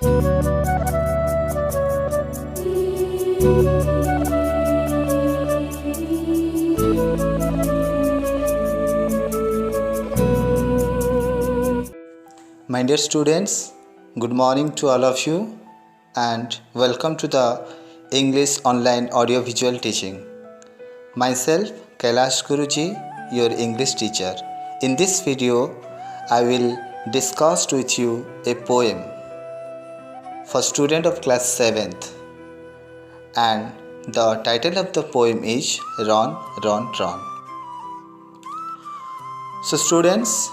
My dear students, good morning to all of you and welcome to the English online audio visual teaching. Myself Kailash Guruji, your English teacher. In this video, I will discuss with you a poem for student of class 7th, and the title of the poem is Run, Run, Run. So students,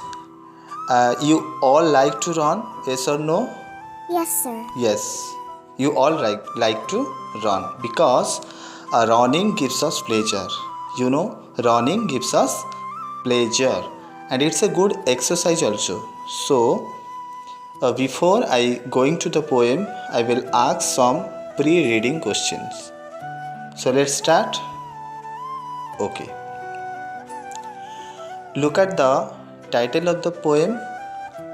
you all like to run, yes or no? Yes, sir. Yes, you all like to run because running gives us pleasure. You know, running gives us pleasure and it's a good exercise also. So, before I going to the poem, I will ask some pre-reading questions. So let's start. Okay. Look at the title of the poem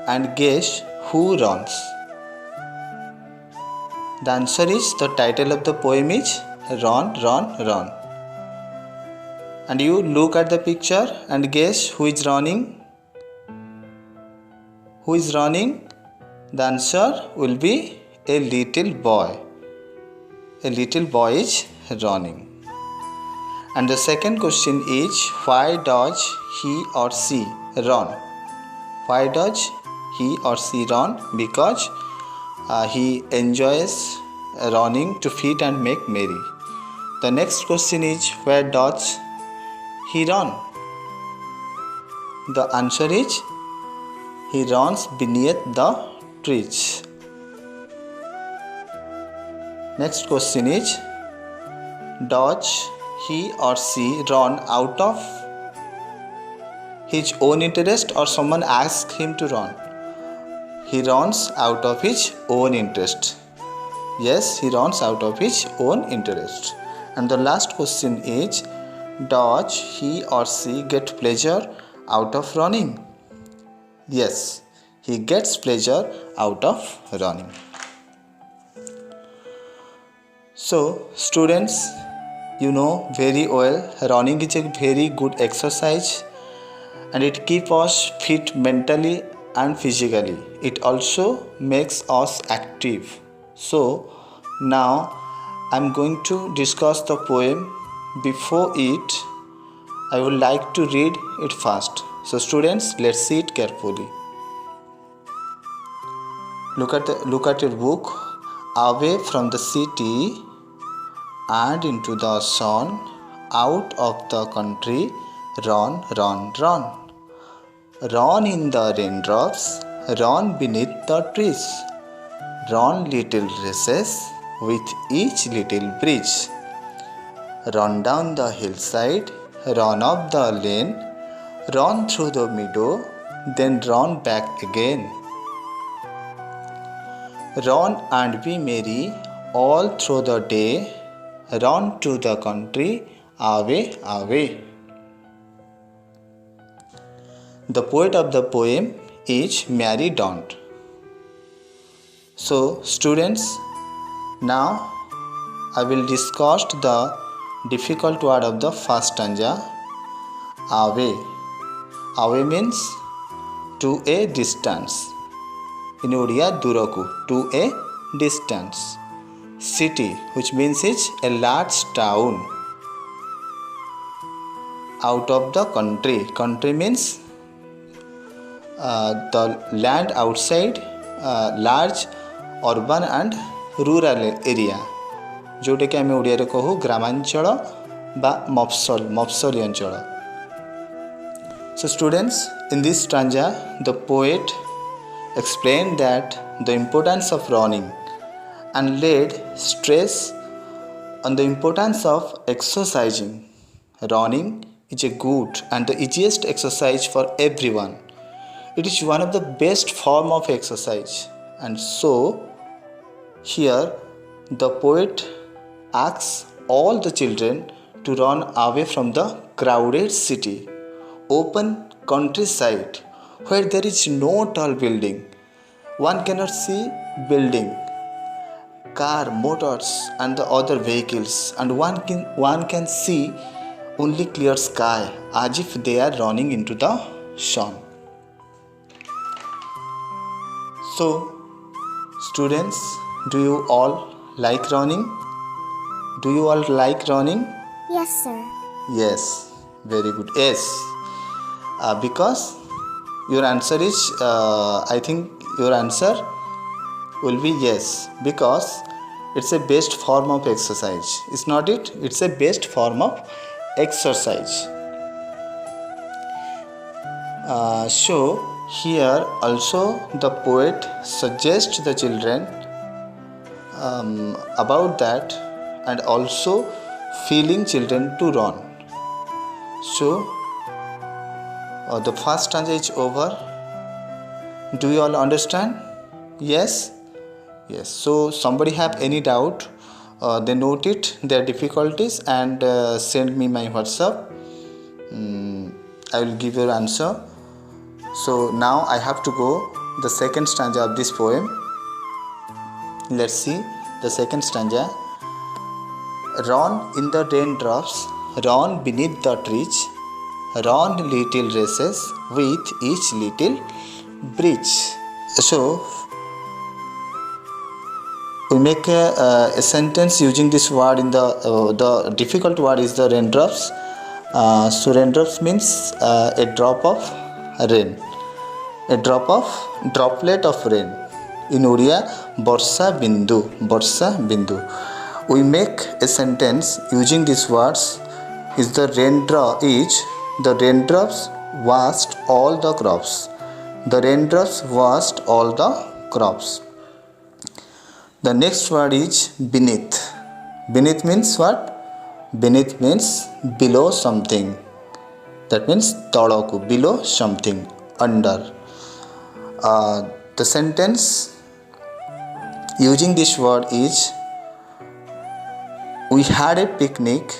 and guess who runs. The answer is, the title of the poem is Run, Run, Run. And you look at the picture and guess who is running. Who is running? The answer will be a little boy. A little boy is running. And the second question is, why does he or she run? Why does he or she run? Because he enjoys running to feed and make merry. The next question is, where does he run? The answer is, he runs beneath the trees. Next question is, does he or she run out of his own interest or someone asks him to run? He runs out of his own interest. Yes, he runs out of his own interest. And the last question is, does he or she get pleasure out of running? Yes, he gets pleasure out of running. So, students, you know very well, running is a very good exercise and it keeps us fit mentally and physically. It also makes us active. So now I am going to discuss the poem. Before it, I would like to read it first. So students, let's see it carefully. Look at your book. Away from the city and into the sun, out of the country, run, run, run. Run in the raindrops, run beneath the trees. Run little races with each little breeze. Run down the hillside, run up the lane, run through the meadow, then run back again. Run and be merry all through the day, run to the country, away, away. The poet of the poem is Mary Daunt. So, students, now I will discuss the difficult word of the first stanza, away. Away means to a distance. In Odia, duraku, to a distance. City, which means it's a large town. Out of the country. Country means the land outside large urban and rural area, जोटा आम ओडिया कहू ग्रामांचल बा मफसली अंचल. So students, in this stanza, the poet explained that the importance of running and laid stress on the importance of exercising. Running is a good and the easiest exercise for everyone. It is one of the best form of exercise, and so here the poet asks all the children to run away from the crowded city, open countryside where there is no tall building. One cannot see building, car, motors, and the other vehicles, and one can see only clear sky as if they are running into the sun. So, students, do you all like running? Do you all like running? Yes, sir. Yes, very good. Yes, because your answer is, I think your answer will be yes, because it's a best form of exercise. It's not it? It's a best form of exercise. So here also the poet suggests the children about that, and also feeling children to run. So the first stanza is over. Do you all understand? Yes? Yes. So somebody have any doubt, they note it, their difficulties, and send me my WhatsApp. I will give your answer. So now I have to go the second stanza of this poem. Let's see the second stanza. Run in the raindrops, run beneath the trees, run little races with each little bridge. So we make a sentence using this word in the difficult word is the raindrops. So raindrops means a drop of rain, a droplet of rain. In Odia, Borsa Bindu. We make a sentence using these words. The raindrops washed all the crops. The raindrops washed all the crops. The next word is beneath. Beneath means what? Beneath means below something. That means tadaku, below something, under. The sentence using this word is, we had a picnic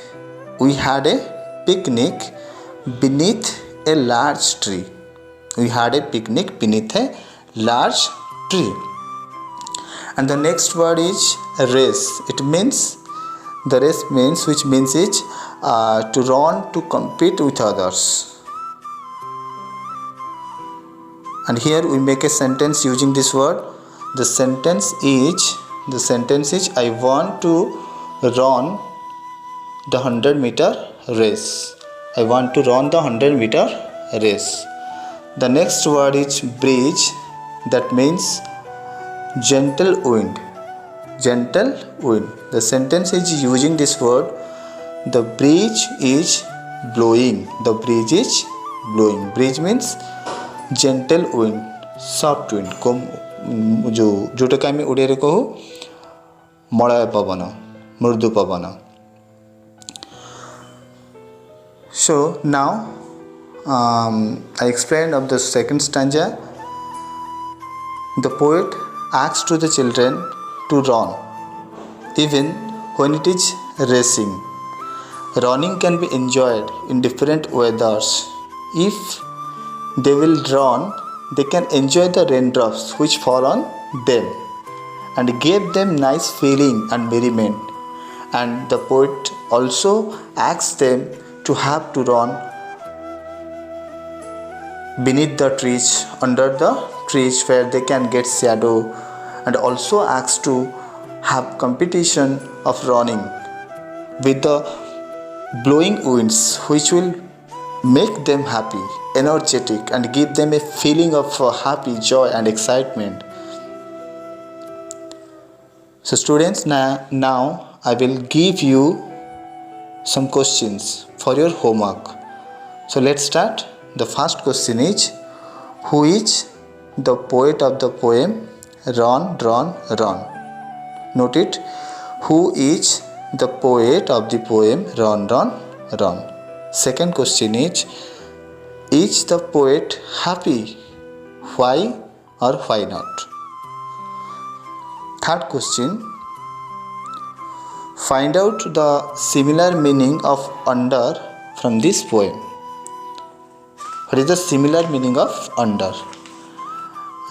beneath a large tree. We had a picnic beneath a large tree. And the next word is race. It means, the race means, which means is to run, to compete with others. And here we make a sentence using this word. The sentence is I want to run the 100-meter race. I want to run the 100-meter race. The next word is breeze. That means gentle wind. The sentence is using this word. The breeze is blowing. Breeze means gentle wind, soft wind. जोटा आम ओडिया कहू Malay पवन, मृदु पवन. So now I explained of the second stanza. The poet asks to the children to run even when it is racing. Running can be enjoyed in different weathers. If they will run, they can enjoy the raindrops which fall on them and give them nice feeling and merriment. And the poet also asks them to have to run beneath the trees, under the trees where they can get shadow, and also asks to have competition of running with the blowing winds which will make them happy, energetic, and give them a feeling of happy, joy, and excitement. So students, now I will give you some questions for your homework. So let's start. The first question is, who is the poet of the poem Run, Run, Run? Note it. Who is the poet of the poem Run, Run, Run? Second question is the poet happy? Why or why not? Third question, find out the similar meaning of under from this poem. What is the similar meaning of under?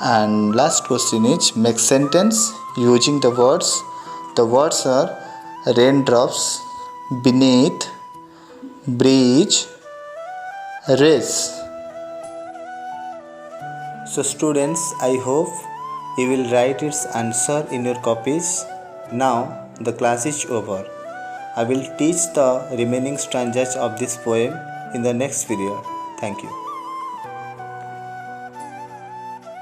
And last question is make sentence using the words. The words are raindrops, beneath, bridge, race. So students, I hope you will write its answer in your copies. Now the class is over. I will teach the remaining stanzas of this poem in the next period. Thank you.